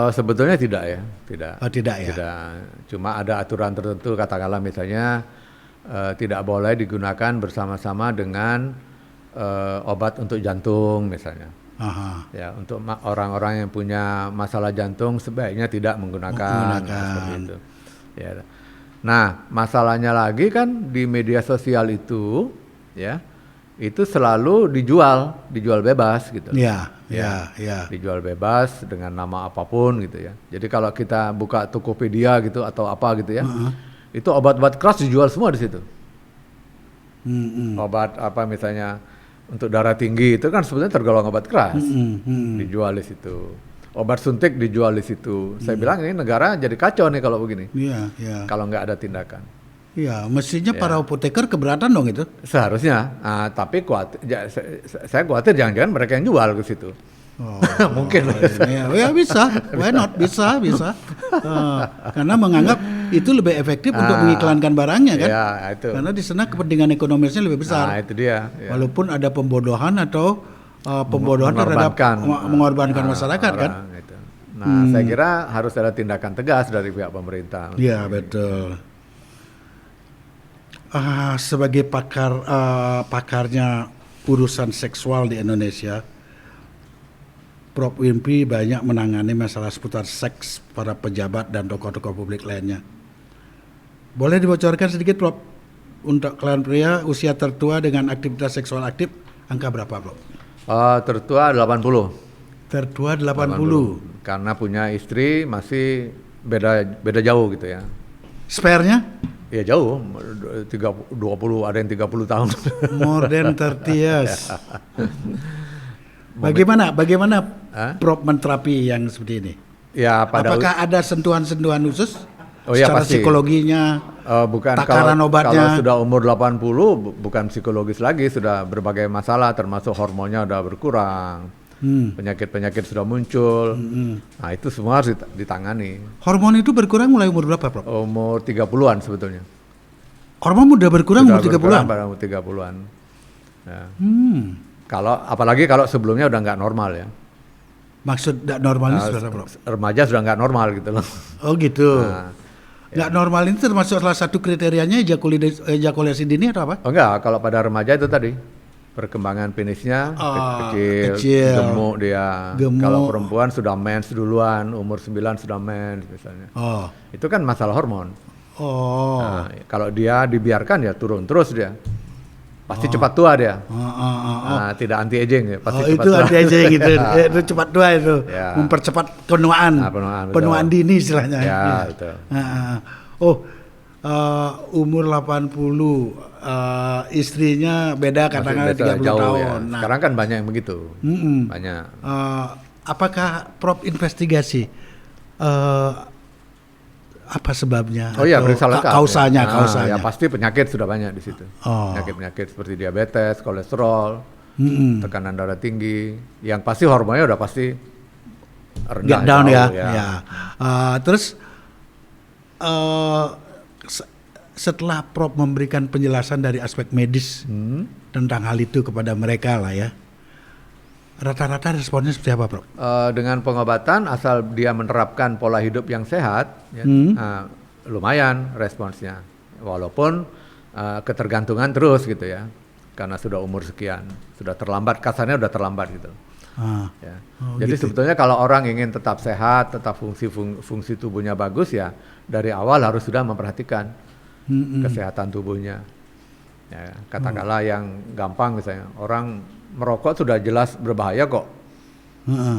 Sebetulnya tidak ya, tidak. Oh, tidak ya. Tidak. Cuma ada aturan tertentu, katakanlah misalnya tidak boleh digunakan bersama-sama dengan obat untuk jantung misalnya. Aha. Ya, untuk orang-orang yang punya masalah jantung sebaiknya tidak menggunakan. Seperti itu. Ya. Nah, masalahnya lagi kan di media sosial itu, ya, itu selalu dijual bebas gitu. Ya. Dijual bebas dengan nama apapun gitu ya. Jadi kalau kita buka Tokopedia gitu atau apa gitu ya, itu obat-obat keras dijual semua di situ. Obat apa misalnya untuk darah tinggi itu kan sebetulnya tergolong obat keras, dijual di situ. Obat suntik dijual di situ. Saya bilang ini negara jadi kacau nih kalau begini. Kalau nggak ada tindakan. Ya, mestinya para apoteker keberatan dong itu. Seharusnya, tapi saya khawatir jangan-jangan mereka yang jual ke situ. Mungkin. Ya bisa, why not? Bisa. Karena menganggap itu lebih efektif untuk mengiklankan barangnya kan. Ya, itu. Karena di sana kepentingan ekonomisnya lebih besar. Nah, itu dia. Ya. Walaupun ada pembodohan atau pembodohan terhadap mengorbankan masyarakat kan. Itu. Nah, saya kira harus ada tindakan tegas dari pihak pemerintah. Iya, betul. Sebagai pakarnya urusan seksual di Indonesia, Prof. Wimpy banyak menangani masalah seputar seks para pejabat dan tokoh-tokoh publik lainnya. Boleh dibocorkan sedikit, Prof, untuk klien pria usia tertua dengan aktivitas seksual aktif, angka berapa, Prof? Tertua 80. Tertua 80. Karena punya istri masih beda jauh gitu ya. Spare-nya? Ya jauh, 20, ada yang 30 tahun. More than 30 years. Bagaimana Prof menterapi yang seperti ini? Ya, apakah ada sentuhan-sentuhan khusus? Secara pasti. Psikologinya, bukan takaran obatnya. Kalau sudah umur 80 bukan psikologis lagi, sudah berbagai masalah termasuk hormonnya udah berkurang. Penyakit-penyakit sudah muncul. Nah, itu semua harus ditangani. Hormon itu berkurang mulai umur berapa, Prof? Umur 30-an sebetulnya. Hormon udah berkurang umur 30-an? Pada umur 30-an. Ya. Apalagi kalau sebelumnya udah nggak normal ya. Maksud nggak normal ini sebenarnya, Prof? Remaja sudah nggak normal gitu loh. Oh gitu. Nggak normal ini termasuk salah satu kriterianya ejakulasi dini atau apa? Oh enggak, kalau pada remaja itu tadi perkembangan penisnya kecil, gemuk dia. Kalau perempuan sudah mens duluan, umur 9 sudah mens misalnya. Itu kan masalah hormon. Nah, kalau dia dibiarkan ya turun terus dia. Pasti cepat tua dia. Tidak anti aging ya, pasti cepat tua. Itu anti aging gitu. Itu cepat tua itu. Ya. Mempercepat penuaan. Penuaan dini istilahnya. Ya, itu. Umur 80 istrinya beda katakanlah 30 tahun. Ya. Nah, sekarang kan banyak yang begitu. Banyak. Apakah Prof investigasi apa sebabnya? Kausanya. Ya pasti penyakit sudah banyak di situ. Penyakit-penyakit seperti diabetes, kolesterol, tekanan darah tinggi. Yang pasti hormonnya udah pasti rendah. Get down ya. Terus setelah Prof memberikan penjelasan dari aspek medis tentang hal itu kepada mereka lah ya, rata-rata responnya seperti apa, Prof? Dengan pengobatan asal dia menerapkan pola hidup yang sehat, ya, lumayan responsnya. Walaupun ketergantungan terus gitu ya, karena sudah umur sekian, sudah terlambat, kasarnya sudah terlambat gitu. Ya. Jadi gitu. Sebetulnya kalau orang ingin tetap sehat, tetap fungsi tubuhnya bagus ya, dari awal harus sudah memperhatikan kesehatan tubuhnya. Ya, katakanlah yang gampang misalnya orang merokok sudah jelas berbahaya kok.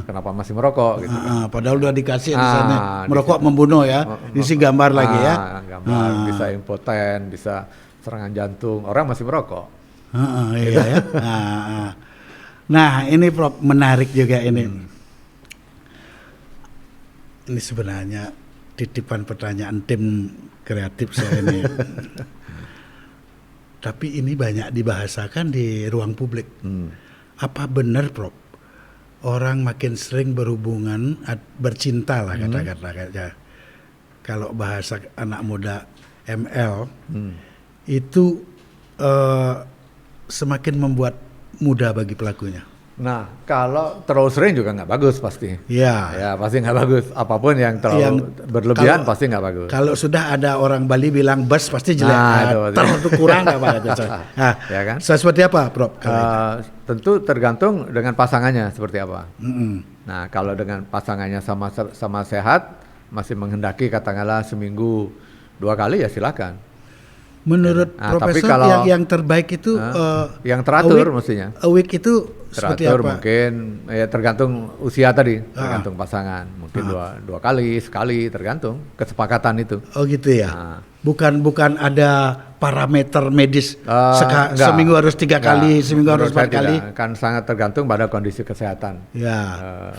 Kenapa masih merokok gitu kan? Padahal udah dikasih misalnya merokok membunuh ya. Isi gambar lagi ya. Gambar bisa impoten, bisa serangan jantung. Orang masih merokok. Iya ya. Nah, ini Prof menarik juga ini. Ini sebenarnya titipan pertanyaan tim kreatif saya ini. Tapi ini banyak dibahasakan di ruang publik. Apa benar, Prof? Orang makin sering berhubungan, bercinta lah kata-kata. Kalau bahasa anak muda ML, itu semakin membuat mudah bagi pelakunya. Nah, kalau terlalu sering juga nggak bagus pasti. Ya, pasti nggak bagus. Apapun yang terlalu berlebihan pasti nggak bagus. Kalau sudah ada orang Bali bilang bus pasti jelek. Terlalu kurang nggak Pak? Ya kan? Seperti apa, Prof? Tentu tergantung dengan pasangannya seperti apa. Nah, kalau dengan pasangannya sama sehat, masih menghendaki katakanlah seminggu 2 kali ya silakan. Menurut Profesor, tapi kalau yang terbaik itu yang teratur mestinya. A week itu seperti apa? Mungkin ya tergantung usia tadi, tergantung pasangan. Mungkin dua kali, sekali, tergantung kesepakatan itu. Oh gitu ya. Bukan ada parameter medis. Seminggu harus 3 kali, seminggu harus 4 kali. Kan sangat tergantung pada kondisi kesehatan. Ya,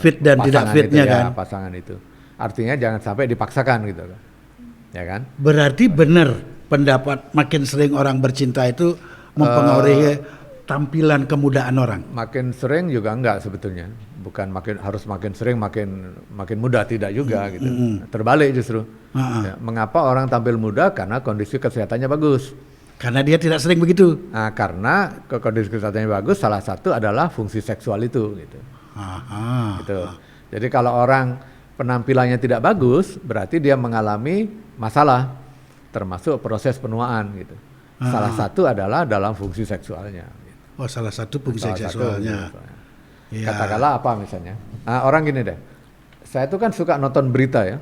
fit dan tidak fitnya kan. Ya, pasangan itu. Artinya jangan sampai dipaksakan gitu kan. Ya kan? Berarti benar pendapat makin sering orang bercinta itu mempengaruhi tampilan kemudaan orang. Makin sering juga enggak sebetulnya. Bukan harus makin sering makin muda, tidak juga gitu. Terbalik justru. Ya, mengapa orang tampil muda? Karena kondisi kesehatannya bagus. Karena dia tidak sering begitu. Nah, karena kondisi kesehatannya bagus, salah satu adalah fungsi seksual itu gitu. Gitu. Jadi kalau orang penampilannya tidak bagus, berarti dia mengalami masalah, termasuk proses penuaan gitu. Salah satu adalah dalam fungsi seksualnya. Gitu. Oh, salah satu fungsi seksualnya. Ya. Katakanlah apa misalnya? Orang gini deh, saya tuh kan suka nonton berita ya,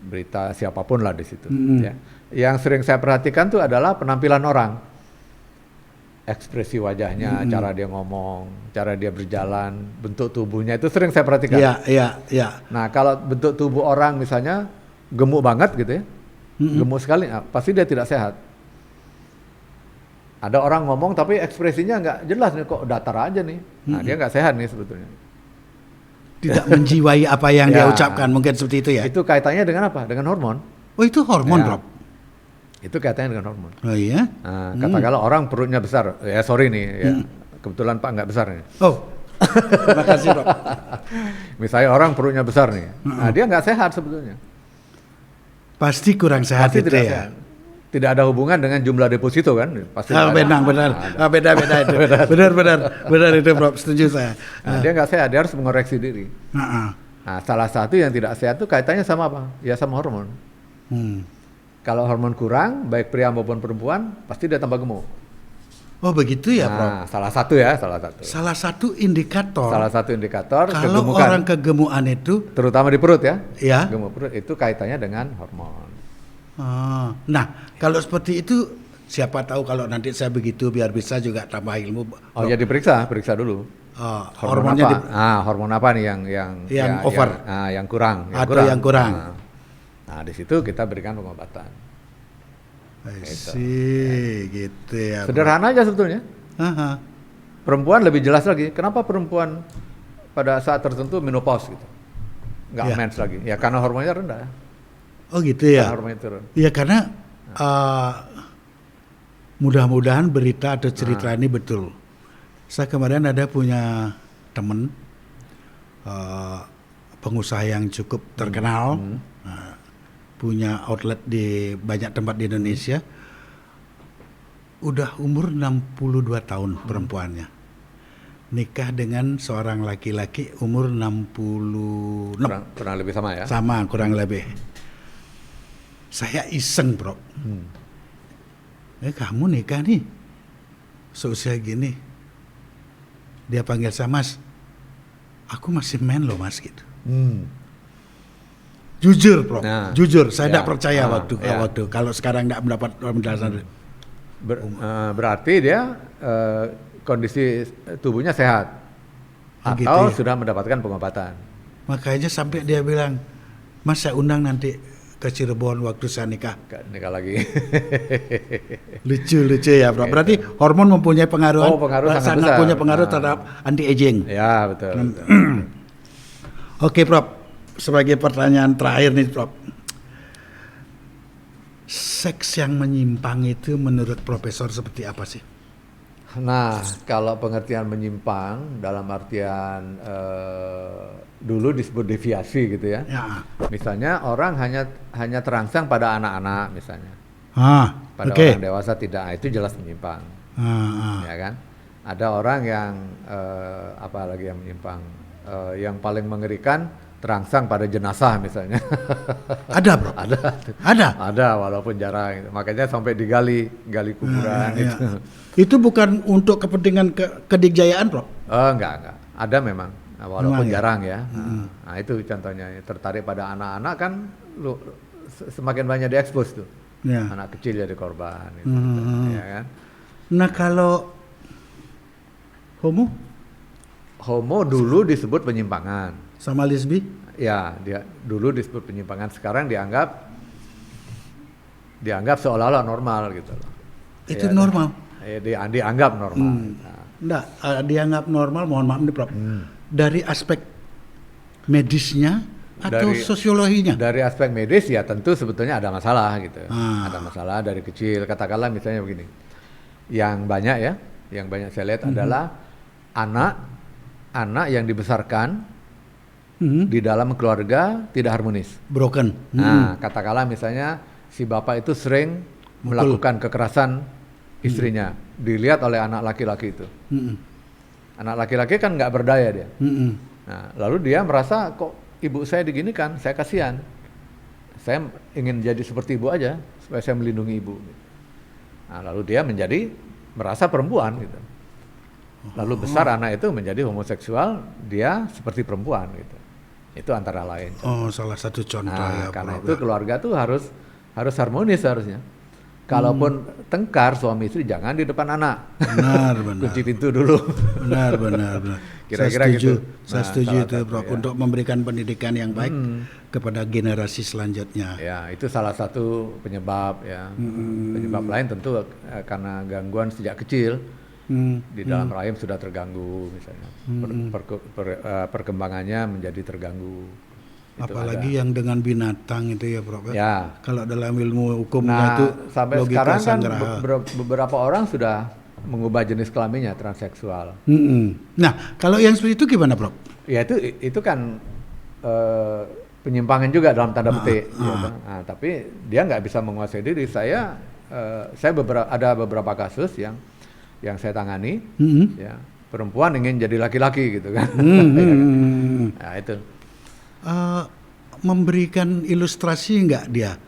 berita siapapun lah di situ. Ya. Yang sering saya perhatikan tuh adalah penampilan orang, ekspresi wajahnya, cara dia ngomong, cara dia berjalan, bentuk tubuhnya itu sering saya perhatikan. Iya. Nah, kalau bentuk tubuh orang misalnya gemuk banget gitu ya, gemuk sekali, pasti dia tidak sehat. Ada orang ngomong tapi ekspresinya nggak jelas nih, kok datar aja nih. Nah, dia nggak sehat nih sebetulnya. Tidak menjiwai apa yang dia ucapkan, mungkin seperti itu ya. Itu kaitannya dengan apa? Dengan hormon. Oh, itu hormon, Rob. Itu kaitannya dengan hormon. Oh iya. Nah, katakanlah orang perutnya besar. Ya sorry nih, ya. Kebetulan Pak nggak besar nih. Oh, terima kasih, Rob. Misalnya orang perutnya besar nih, nah dia nggak sehat sebetulnya. Pasti kurang sehat. Pasti itu tidak ya. sehat. Tidak ada hubungan dengan jumlah deposito kan? Pasti benar. Beda itu. Benar itu, Bro. Setuju saya. Nah, dia nggak sehat, dia harus mengoreksi diri. Nah, salah satu yang tidak sehat itu kaitannya sama apa? Ya sama hormon. Kalau hormon kurang, baik pria maupun perempuan, pasti dia tambah gemuk. Oh begitu ya, Bro? Nah, salah satu. Salah satu indikator. Kalau kegemukan. Orang kegemukan itu, terutama di perut ya. Ya. Gemuk perut itu kaitannya dengan hormon. Nah, kalau seperti itu, siapa tahu kalau nanti saya begitu biar bisa juga tambah ilmu. Oh ya periksa dulu. Hormonnya hormon apa nih yang over, yang kurang, yang kurang. Nah, di situ kita berikan pengobatan. Gitu ya. Sederhana aja sebetulnya. Perempuan lebih jelas lagi. Kenapa perempuan pada saat tertentu menopause gitu, nggak mens lagi? Ya karena hormonnya rendah. Oh gitu ya. Iya karena mudah-mudahan berita atau cerita ini betul. Saya kemarin ada punya teman pengusaha yang cukup terkenal, punya outlet di banyak tempat di Indonesia. Udah umur 62 tahun perempuannya. Nikah dengan seorang laki-laki umur 66. Kurang lebih sama ya? Sama, kurang lebih. Saya iseng, Bro. Kamu nikah nih seusia gini. Dia panggil saya, Mas. Aku masih men loh, Mas, gitu. Jujur, Bro. Jujur, saya tidak percaya waktu kalau sekarang tidak mendapat penjelasan. Berarti dia kondisi tubuhnya sehat atau sudah mendapatkan pengobatan. Makanya sampai dia bilang, Mas saya undang nanti ke ke Cirebon waktu saya nikah. Nikah lagi. Lucu ya, Prof. Berarti hormon mempunyai pengaruh, pengaruh sangat besar. punya pengaruh terhadap anti-aging. Ya, betul. Oke, Prof. Sebagai pertanyaan terakhir nih, Prof. Seks yang menyimpang itu menurut Profesor seperti apa sih? Nah, kalau pengertian menyimpang dalam artian dulu disebut deviasi gitu ya. Misalnya orang hanya terangsang pada anak-anak misalnya. Pada orang dewasa tidak, itu jelas menyimpang. Ya kan? Ada orang yang apa lagi yang menyimpang? Yang paling mengerikan terangsang pada jenazah misalnya. Ada, Bro? Ada walaupun jarang gitu. Makanya sampai gali kuburan itu. Itu bukan untuk kepentingan kedikjayaan, Bro? Enggak. Ada memang, walaupun jarang ya. Nah, itu contohnya. Tertarik pada anak-anak kan semakin banyak diekspos tuh. Anak kecil jadi korban gitu. Ya kan? Nah, kalau homo dulu disebut penyimpangan. Sama lesbi? Ya, dia dulu disebut penyimpangan, sekarang dianggap seolah-olah normal gitu loh. Itu ya, normal? Dianggap normal. Enggak, dianggap normal, mohon maaf nih, Prof. Dari aspek medisnya atau sosiologinya? Dari aspek medis ya tentu sebetulnya ada masalah gitu. Ada masalah dari kecil. Katakanlah misalnya begini. Yang banyak saya lihat adalah anak yang dibesarkan di dalam keluarga tidak harmonis. Broken. Nah, katakanlah misalnya si bapak itu sering melakukan kekerasan istrinya, dilihat oleh anak laki-laki itu. Anak laki-laki kan nggak berdaya dia. Nah, lalu dia merasa kok ibu saya diginikan, saya kasihan. Saya ingin jadi seperti ibu aja supaya saya melindungi ibu. Nah, lalu dia merasa perempuan gitu. Lalu besar anak itu menjadi homoseksual, dia seperti perempuan gitu. Itu antara lain. Salah satu contoh ya. Karena itu keluarga tuh harus harmonis harusnya. Kalaupun tengkar suami istri jangan di depan anak. Benar. Kunci pintu dulu. Benar. Kira-kira gitu. Saya setuju itu, Prof, untuk memberikan pendidikan yang baik kepada generasi selanjutnya. Ya, itu salah satu penyebab ya. Penyebab lain tentu karena gangguan sejak kecil. Di dalam rahim sudah terganggu misalnya, perkembangannya menjadi terganggu. Apalagi yang dengan binatang itu ya, Prof. Ya. Kalau dalam ilmu hukumnya itu sampai sekarang kan beberapa orang sudah mengubah jenis kelaminnya transseksual. Nah, kalau yang seperti itu gimana, Prof? Ya itu kan penyimpangan juga dalam tanda petik. Gitu. Nah, tapi dia nggak bisa menguasai diri. Saya ada beberapa kasus yang saya tangani, ya, perempuan ingin jadi laki-laki gitu kan. Nah, itu. Memberikan ilustrasi enggak dia?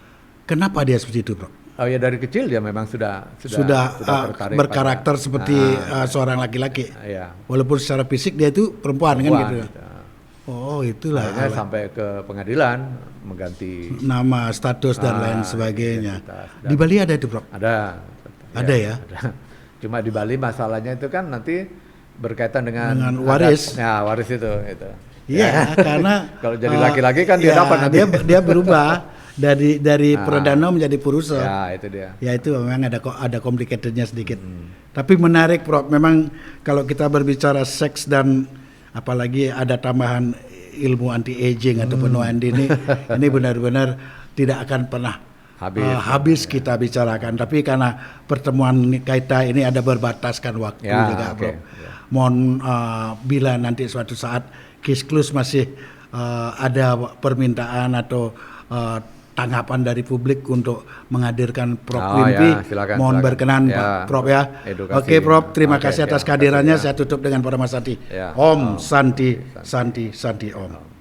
Kenapa dia seperti itu, Bro? Oh ya, dari kecil dia memang sudah berkarakter seperti seorang laki-laki. Ya. Walaupun secara fisik dia itu perempuan kan gitu. Itulah. Akhirnya sampai ke pengadilan mengganti nama, status dan lain sebagainya. Di Bali ada itu, Bro? Ada ya. Ada. Cuma di Bali masalahnya itu kan nanti berkaitan dengan waris. Waris itu. Iya, karena kalau jadi laki-laki kan dia dapat nanti. Dia berubah dari perdana menjadi purusa. Ya, itu dia. Ya, itu memang ada complicatednya sedikit. Tapi menarik, Prof. Memang kalau kita berbicara seks dan apalagi ada tambahan ilmu anti-aging ataupun OND ini benar-benar tidak akan pernah habis kita bicarakan. Tapi karena pertemuan kita ini ada berbataskan waktu juga, Bro. Mohon bila nanti suatu saat Kisklus masih ada permintaan atau tanggapan dari publik untuk menghadirkan Prof Wimpi, mohon berkenan, Prof ya. Oke, Prof, terima kasih atas kehadirannya. Saya tutup dengan Para Santi. Om Santi Santi Santi Om.